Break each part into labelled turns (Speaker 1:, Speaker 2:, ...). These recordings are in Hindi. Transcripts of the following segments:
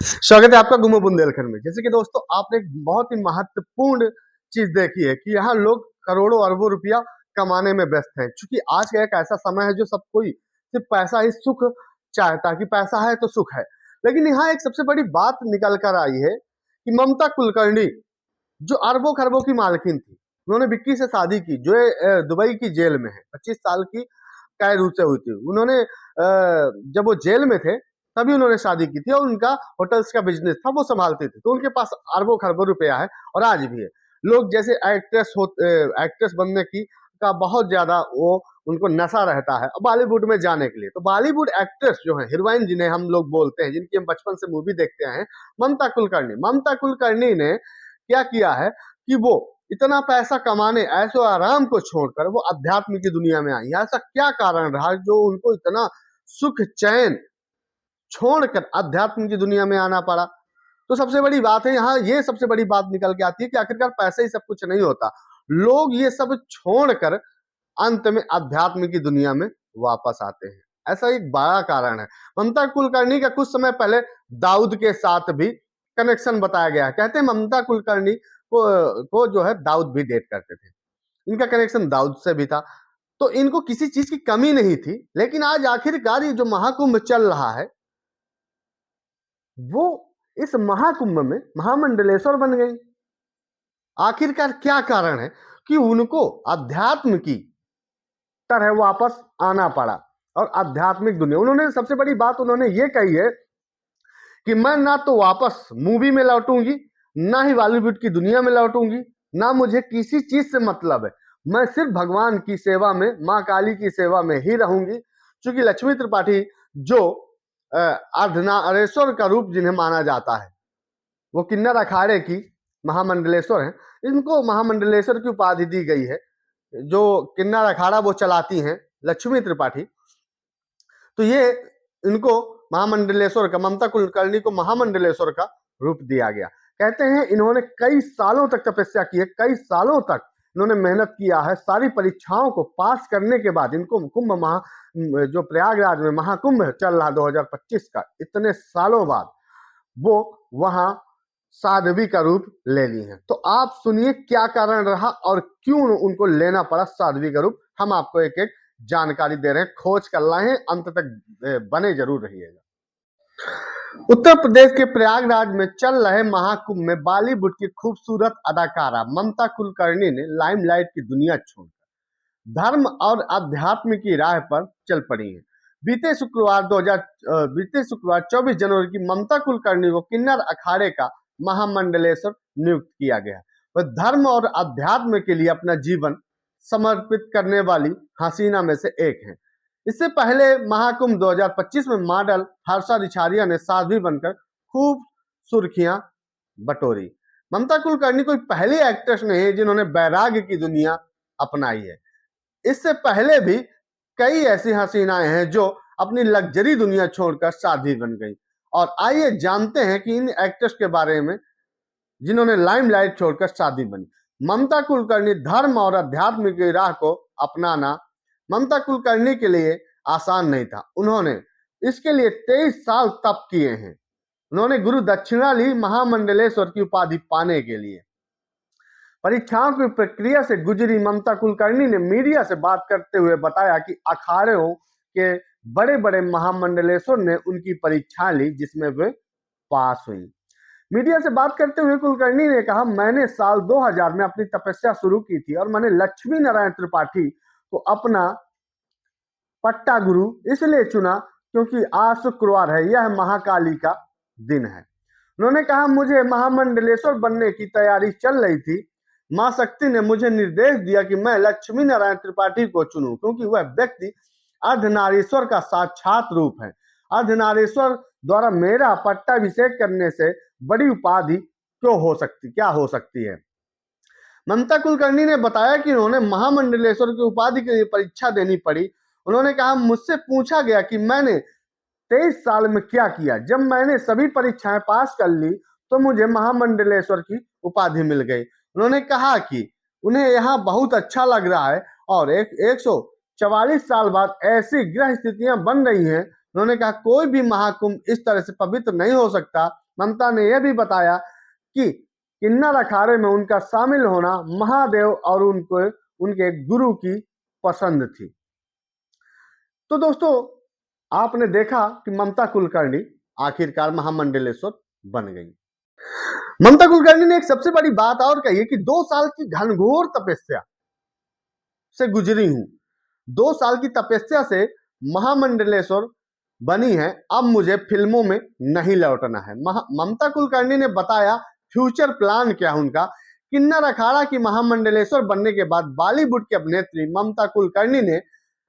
Speaker 1: स्वागत है आपका गुमो बुंदेलखंड में। जैसे कि दोस्तों आपने एक बहुत ही महत्वपूर्ण चीज देखी है कि यहाँ लोग करोड़ों अरबों रुपया कमाने में व्यस्त हैं। क्योंकि आज का एक ऐसा समय है जो सब कोई सिर्फ पैसा ही सुख चाहता है कि पैसा है तो सुख है। लेकिन यहाँ एक सबसे बड़ी बात निकल कर आई है कि ममता कुलकर्णी जो अरबों खरबों की मालकिन थी, उन्होंने विक्की से शादी की जो दुबई की जेल में है। 25 साल की कैद उससे हुई थी। उन्होंने जब वो जेल में थे तभी उन्होंने शादी की थी और उनका होटल्स का बिजनेस था, वो संभालते थे। तो उनके पास अरबों खरबों रुपया है और आज भी है। लोग जैसे एक्ट्रेस बनने की का बहुत ज्यादा वो उनको नशा रहता है बॉलीवुड में जाने के लिए। तो बॉलीवुड एक्ट्रेस जो है, हीरोइन जिन्हें हम लोग बोलते हैं, जिनकी हम बचपन से मूवी देखते हैं, ममता कुलकर्णी ने क्या किया है कि वो इतना पैसा कमाने ऐसो आराम को छोड़कर वो अध्यात्म की दुनिया में आई। ऐसा क्या कारण रहा जो उनको इतना सुख चैन छोड़कर अध्यात्म की दुनिया में आना पड़ा? तो सबसे बड़ी बात है यहाँ, ये सबसे बड़ी बात निकल के आती है कि आखिरकार पैसे ही सब कुछ नहीं होता। लोग ये सब छोड़कर अंत में अध्यात्म की दुनिया में वापस आते हैं। ऐसा एक बड़ा कारण है। ममता कुलकर्णी का कुछ समय पहले दाऊद के साथ भी कनेक्शन बताया गया है। कहते हैं ममता कुलकर्णी को जो है दाऊद भी डेट करते थे। इनका कनेक्शन दाऊद से भी था। तो इनको किसी चीज की कमी नहीं थी। लेकिन आज आखिरकार ये जो महाकुंभ चल रहा है, वो इस महाकुंभ में महामंडलेश्वर बन गई। आखिरकार क्या कारण है कि उनको अध्यात्म की तरह वापस आना पड़ा और आध्यात्मिक दुनिया। उन्होंने सबसे बड़ी बात उन्होंने ये कही है कि मैं ना तो वापस मूवी में लौटूंगी, ना ही बॉलीवुड की दुनिया में लौटूंगी, ना मुझे किसी चीज से मतलब है। मैं सिर्फ भगवान की सेवा में, माँ काली की सेवा में ही रहूंगी। क्योंकि लक्ष्मी त्रिपाठी जो अर्धनारेश्वर का रूप जिन्हें माना जाता है, वो किन्नर अखाड़े की महामंडलेश्वर हैं। इनको महामंडलेश्वर की उपाधि दी गई है। जो किन्नर अखाड़ा वो चलाती हैं लक्ष्मी त्रिपाठी, तो ये इनको महामंडलेश्वर का, ममता कुलकर्णी को महामंडलेश्वर का रूप दिया गया। कहते हैं इन्होंने कई सालों तक तपस्या की है, कई सालों तक इन्होंने मेहनत किया है। सारी परीक्षाओं को पास करने के बाद इनको जो प्रयागराज में महाकुंभ चल रहा 2025 का, इतने सालों बाद वो वहां साध्वी का रूप ले ली है। तो आप सुनिए क्या कारण रहा और क्यों उनको लेना पड़ा साध्वी का रूप। हम आपको एक एक जानकारी दे रहे हैं, खोज कर लाए हैं, अंत तक बने जरूर रहिएगा। उत्तर प्रदेश के प्रयागराज में चल रहे महाकुंभ में बॉलीवुड की खूबसूरत अदाकारा ममता कुलकर्णी ने लाइमलाइट की दुनिया छोड़कर धर्म और अध्यात्म की राह पर चल पड़ी है। बीते शुक्रवार 24 जनवरी की ममता कुलकर्णी को किन्नर अखाड़े का महामंडलेश्वर नियुक्त किया गया। वह धर्म और अध्यात्म के लिए अपना जीवन समर्पित करने वाली हसीना में से एक है। इससे पहले महाकुंभ 2025 में मॉडल हर्षा रिछारिया ने साध्वी बनकर खूब सुर्खियां बटोरी। ममता कुलकर्णी कोई पहली एक्ट्रेस नहीं है जिन्होंने वैराग्य की दुनिया अपनाई है। इससे पहले भी कई ऐसी हसीनाएं हैं जो अपनी लग्जरी दुनिया छोड़कर साध्वी बन गई। और आइए जानते हैं कि इन एक्ट्रेस के बारे में जिन्होंने लाइमलाइट छोड़कर साध्वी बनी। ममता कुलकर्णी धर्म और अध्यात्म की राह को अपनाना ममता कुलकर्णी के लिए आसान नहीं था। उन्होंने इसके लिए 23 साल तप किए हैं। उन्होंने गुरु दक्षिणा ली महामंडलेश्वर की उपाधि पाने के लिए। परीक्षाओं की प्रक्रिया से गुजरी ममता कुलकर्णी ने मीडिया से बात करते हुए बताया कि अखाड़ों के बड़े बड़े महामंडलेश्वर ने उनकी परीक्षा ली, जिसमें वे पास हुई। मीडिया से बात करते हुए कुलकर्णी ने कहा, मैंने साल 2000 में अपनी तपस्या शुरू की थी और मैंने लक्ष्मी नारायण त्रिपाठी को अपना पट्टा गुरु इसलिए चुना क्योंकि आज शुक्रवार है, यह महाकाली का दिन है। उन्होंने कहा, मुझे महामंडलेश्वर बनने की तैयारी चल रही थी। मां शक्ति ने मुझे निर्देश दिया कि मैं लक्ष्मी नारायण त्रिपाठी को चुनूं क्योंकि वह व्यक्ति अर्धनारीश्वर का साक्षात रूप है। अर्धनारीश्वर द्वारा मेरा पट्टाभिषेक करने से बड़ी उपाधि क्या हो सकती है। ममता कुलकर्णी ने बताया कि उन्होंने महामंडलेश्वर की उपाधि के लिए परीक्षा देनी पड़ी। उन्होंने कहा, मुझसे पूछा गया कि मैंने 23 साल में क्या किया। जब मैंने सभी परीक्षाएं पास कर ली तो मुझे महामंडलेश्वर की उपाधि मिल गई। उन्होंने कहा कि उन्हें यहाँ बहुत अच्छा लग रहा है और 144 साल बाद ऐसी ग्रह स्थितियां बन रही हैं। उन्होंने कहा, कोई भी महाकुंभ इस तरह से पवित्र नहीं हो सकता ममता ने यह भी बताया कि किन्नर अखाड़े में उनका शामिल होना महादेव और उनके गुरु की पसंद थी। तो दोस्तों, आपने देखा कि ममता कुलकर्णी आखिरकार महामंडलेश्वर बन गई। ममता कुलकर्णी ने एक सबसे बड़ी बात और कही है कि 2 साल की घनघोर तपस्या से गुजरी हूं। 2 साल की तपस्या से महामंडलेश्वर बनी है, अब मुझे फिल्मों में नहीं लौटना है। ममता कुलकर्णी ने बताया फ्यूचर प्लान क्या है उनका। किन्नर अखाड़ा की महामंडलेश्वर बनने के बाद बॉलीवुड की अभिनेत्री ममता कुलकर्णी ने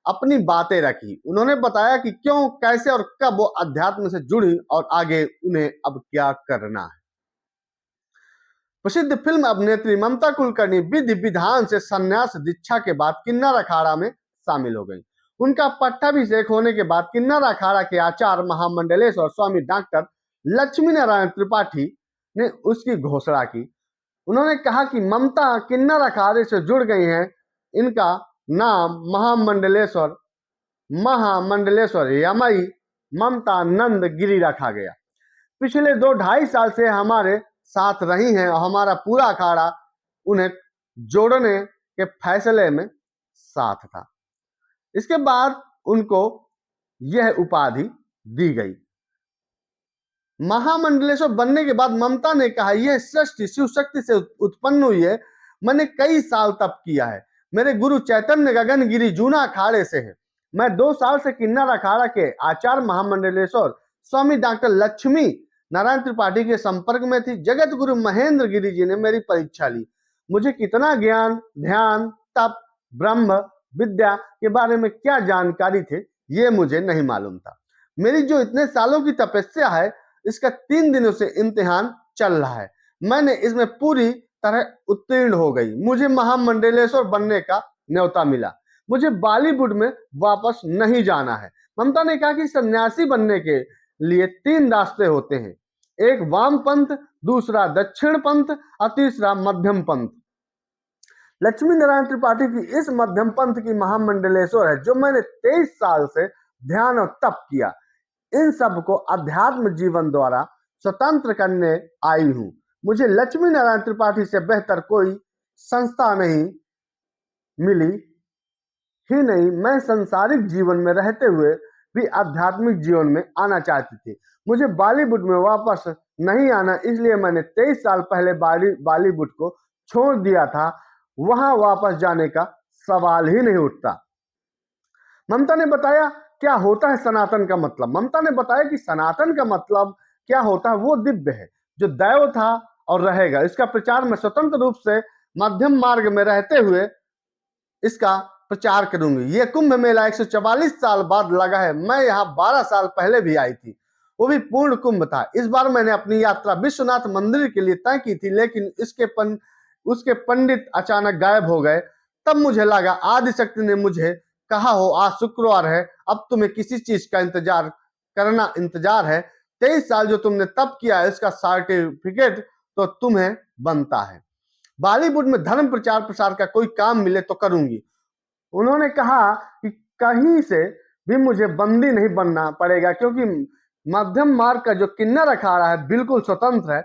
Speaker 1: अपनी बातें रखी। उन्होंने बताया कि क्यों, कैसे और कब वो अध्यात्म से जुड़ी और आगे उन्हें अब क्या करना है। प्रसिद्ध फिल्म अभिनेत्री ममता कुलकर्णी विधि विधान से संन्यास दीक्षा के बाद किन्नर अखाड़ा में शामिल हो गई। उनका पट्टाभिषेक होने के बाद किन्नर अखाड़ा के आचार्य महामंडलेश्वर स्वामी डॉक्टर लक्ष्मी नारायण त्रिपाठी ने उसकी घोषणा की। उन्होंने कहा कि ममता किन्नर अखाड़े से जुड़ गई हैं। इनका नाम महामंडलेश्वर यमई ममता नंद गिरी रखा गया। पिछले 2-2.5 साल से हमारे साथ रही हैं और हमारा पूरा अखाड़ा उन्हें जोड़ने के फैसले में साथ था। इसके बाद उनको यह उपाधि दी गई। महामंडलेश्वर बनने के बाद ममता ने कहा, यह सृष्टि शिव शक्ति से उत्पन्न हुई है। मैंने कई साल तप किया है। मेरे गुरु चैतन्य गगनगिरी जूना अखाड़े से है। मैं 2 साल से किन्नर अखाड़ा के आचार्य महामंडलेश्वर स्वामी डॉक्टर लक्ष्मी नारायण त्रिपाठी के संपर्क में थी। जगत गुरु महेंद्र गिरी जी ने मेरी परीक्षा ली। मुझे कितना ज्ञान, ध्यान, तप, ब्रह्म विद्या के बारे में क्या जानकारी थे, ये मुझे नहीं मालूम था। मेरी जो इतने सालों की तपस्या है, इसका 3 दिनों से इम्तिहान चल रहा है। मैंने इसमें पूरी तरह उत्तीर्ण हो गई। मुझे महामंडलेश्वर बनने का न्योता मिला। मुझे बॉलीवुड में वापस नहीं जाना है। ममता ने कहा कि सन्यासी बनने के लिए 3 रास्ते होते हैं, एक वाम पंथ, दूसरा दक्षिण पंथ और तीसरा मध्यम पंथ। लक्ष्मी नारायण त्रिपाठी की इस मध्यम पंथ की महामंडलेश्वर है, जो मैंने 23 साल से ध्यान और तप किया। इन सब को अध्यात्म जीवन द्वारा स्वतंत्र करने आई हूं। मुझे लक्ष्मी नारायण त्रिपाठी से बेहतर कोई संस्था नहीं मिली ही नहीं। मैं सांसारिक जीवन में रहते हुए भी आध्यात्मिक जीवन में आना चाहती थी। मुझे बॉलीवुड में वापस नहीं आना, इसलिए मैंने 23 साल पहले बॉलीवुड को छोड़ दिया था। वहां वापस जाने का सवाल ही नहीं उठता। ममता ने बताया क्या होता है सनातन का मतलब। ममता ने बताया कि सनातन का मतलब क्या होता है, वो दिव्य है जो दैव था और रहेगा। इसका प्रचार मैं स्वतंत्र रूप से मध्यम मार्ग में रहते हुए इसका प्रचार करूंगी। ये कुंभ मेला 144 साल बाद लगा है। मैं यहाँ 12 साल पहले भी आई थी, वो भी पूर्ण कुंभ था। इस बार मैंने अपनी यात्रा विश्वनाथ मंदिर के लिए तय की थी, लेकिन उसके पंडित अचानक गायब हो गए। तब मुझे लगा आदिशक्ति ने मुझे कहा हो, आज शुक्रवार है, अब तुम्हें किसी चीज का इंतजार है। 23 साल जो तुमने तप किया है, इसका सर्टिफिकेट तो तुम्हें बनता है। बॉलीवुड में धर्म प्रचार प्रसार का कोई काम मिले तो करूंगी। उन्होंने कहा कि कहीं से भी मुझे बंदी नहीं बनना पड़ेगा, क्योंकि मध्यम मार्ग का जो किन्नर अखाड़ा है बिल्कुल स्वतंत्र है।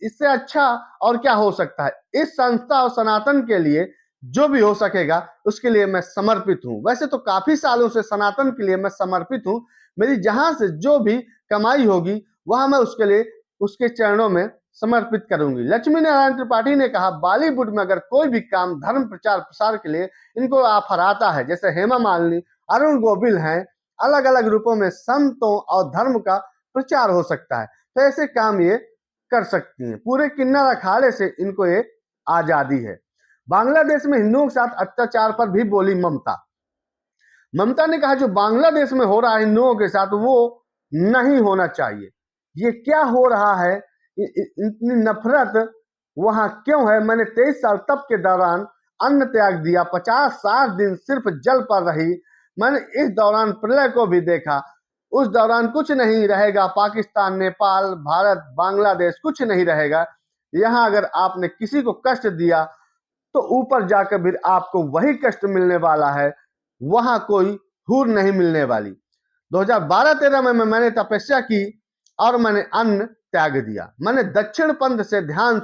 Speaker 1: इससे अच्छा और क्या हो सकता है। इस संस्था और सनातन के लिए जो भी हो सकेगा उसके लिए मैं समर्पित हूं। वैसे तो काफी सालों से सनातन के लिए मैं समर्पित हूं। मेरी जहां से जो भी कमाई होगी वहां मैं उसके लिए उसके चरणों में समर्पित करूंगी। लक्ष्मी नारायण त्रिपाठी ने कहा, बॉलीवुड में अगर कोई भी काम धर्म प्रचार प्रसार के लिए इनको ऑफर आता है, जैसे हेमा मालिनी, अरुण गोविल हैं, अलग अलग रूपों में संतों और धर्म का प्रचार हो सकता है, तो ऐसे काम ये कर सकती हैं। पूरे किन्नर अखाड़े से इनको ये आजादी है। बांग्लादेश में हिंदुओं के साथ अत्याचार पर भी बोली ममता ने कहा, जो बांग्लादेश में हो रहा है हिंदुओं के साथ, वो नहीं होना चाहिए। ये क्या हो रहा है, इतनी नफरत वहां क्यों है। मैंने 23 साल तप के दौरान अन्न त्याग दिया, 50-60 दिन सिर्फ जल पर रही। मैंने इस दौरान प्रलय को भी देखा। उस दौरान कुछ नहीं रहेगा। पाकिस्तान, नेपाल, भारत, बांग्लादेश कुछ नहीं रहेगा। यहाँ अगर आपने किसी को कष्ट दिया तो ऊपर जाकर भी आपको वही कष्ट मिलने वाला है। वहां कोई हूर नहीं मिलने वाली। 2012-13 में मैंने तपस्या की और मैंने अन्न त्याग दिया। मैंने दक्षिण पंथ से ध्यान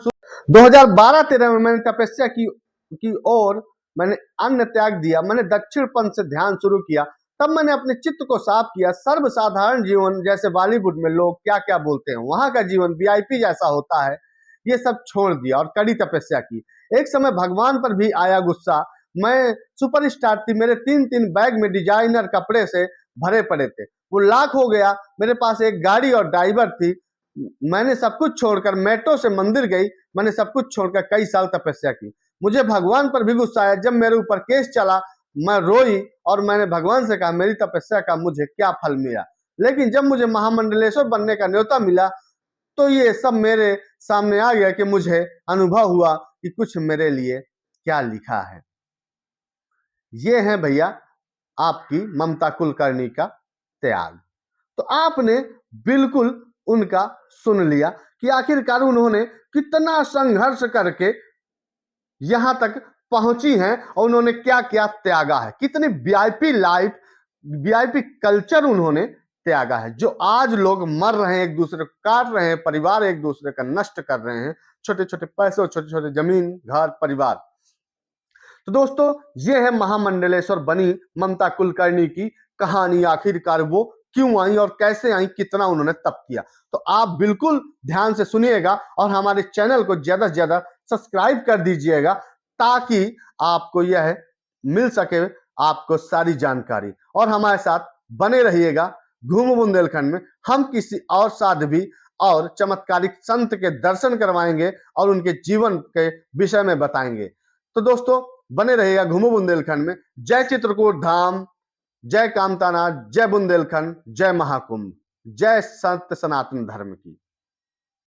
Speaker 1: 2012-13 में मैंने तपस्या की और मैंने अन्न त्याग दिया। मैंने दक्षिण पंथ से ध्यान शुरू किया। तब मैंने अपने चित्त को साफ किया। सर्वसाधारण जीवन, जैसे बॉलीवुड में लोग क्या क्या बोलते हैं, वहां का जीवन वीआईपी जैसा होता है, ये सब छोड़ दिया और कड़ी तपस्या की। एक समय भगवान पर भी आया गुस्सा। मैं सुपरस्टार थी, मेरे 3-3 बैग में डिजाइनर कपड़े से भरे पड़े थे। वो लाख हो गया। मेरे पास एक गाड़ी और ड्राइवर थी। मैंने सब कुछ छोड़कर मेट्रो से मंदिर गई। मैंने सब कुछ छोड़कर कई साल तपस्या की। मुझे भगवान पर भी गुस्सा आया। जब मेरे ऊपर केस चला, मैं रोई और मैंने भगवान से कहा मेरी तपस्या का मुझे क्या फल मिला। लेकिन जब मुझे महामंडलेश्वर बनने का न्योता मिला तो ये सब मेरे सामने आ गया कि मुझे अनुभव हुआ कि कुछ मेरे लिए क्या लिखा है। ये है भैया आपकी ममता कुलकर्णी का त्याग। तो आपने बिल्कुल उनका सुन लिया कि आखिरकार उन्होंने कितना संघर्ष करके यहां तक पहुंची हैं और उन्होंने क्या क्या त्यागा है, कितनी वीआईपी लाइफ, वीआईपी कल्चर उन्होंने त्यागा है, जो आज लोग मर रहे हैं, एक दूसरे को काट रहे हैं, परिवार एक दूसरे का नष्ट कर रहे हैं, छोटे छोटे पैसे और छोटे छोटे जमीन, घर, परिवार। तो दोस्तों ये है महामंडलेश्वर बनी ममता कुलकर्णी की कहानी। आखिरकार वो क्यों आई और कैसे आई, कितना उन्होंने तप किया। तो आप बिल्कुल ध्यान से सुनिएगा और हमारे चैनल को ज्यादा से ज्यादा सब्सक्राइब कर दीजिएगा ताकि आपको यह मिल सके, आपको सारी जानकारी। और हमारे साथ बने रहिएगा घूम बुंदेलखंड में। हम किसी और साध्वी और चमत्कारिक संत के दर्शन करवाएंगे और उनके जीवन के विषय में बताएंगे। तो दोस्तों बने रहिएगा घूमो बुंदेलखंड में। जय चित्रकूट धाम, जय कामतानाथ, जय बुंदेलखंड, जय महाकुंभ, जय सत्य सनातन धर्म की।